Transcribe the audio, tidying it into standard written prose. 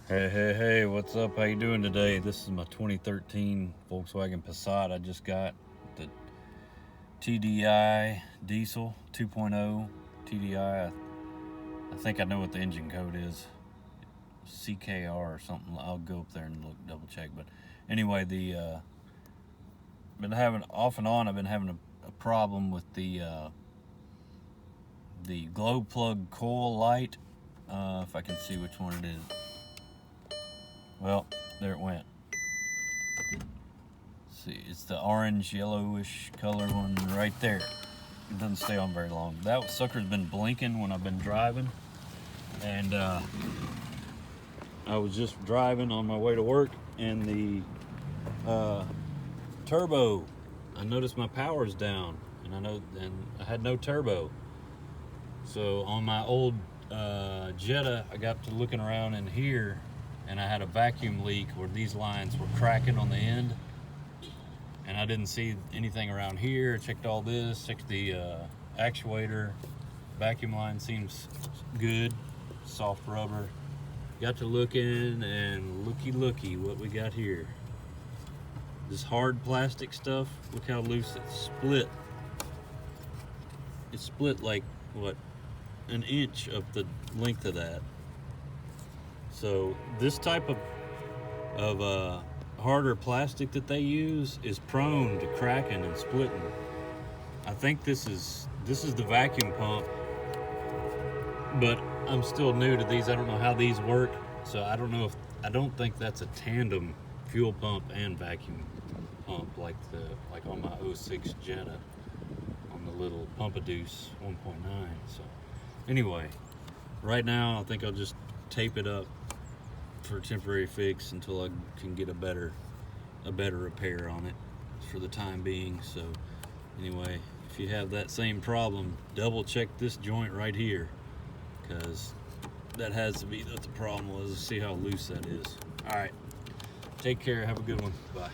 Hey, what's up? How you doing today? This is my 2013 Volkswagen Passat. I just got the TDI diesel 2.0 TDI. I think I know what the engine code is. CKR or something. I'll go up there and double check. But anyway, been having off and on. I've been having a problem with the glow plug coil light. If I can see which one it is. Well, there it went. See, it's the orange yellowish color one right there. It doesn't stay on very long. That sucker's been blinking when I've been driving, and I was just driving on my way to work, and the turbo, I noticed my power's down, and I had no turbo. So on my old Jetta, I got to looking around in here, and I had a vacuum leak where these lines were cracking on the end, and I didn't see anything around here. I checked all this, checked the actuator. Vacuum line seems good, soft rubber. Got to looking, and looky what we got here. This hard plastic stuff, look how loose it's split. It's split like, what, an inch of the length of that. So this type of harder plastic that they use is prone to cracking and splitting. I think this is the vacuum pump, but I'm still new to these. I don't know how these work, so I don't think that's a tandem fuel pump and vacuum pump like on my 06 Jetta on the little Pumpadeuce 1.9. So anyway, right now I think I'll just tape it up for a temporary fix until I can get a better repair on it for the time being. So anyway, if you have that same problem, double check this joint right here, because that has to be what the problem was. See how loose that is. All right, take care, have a good one, bye.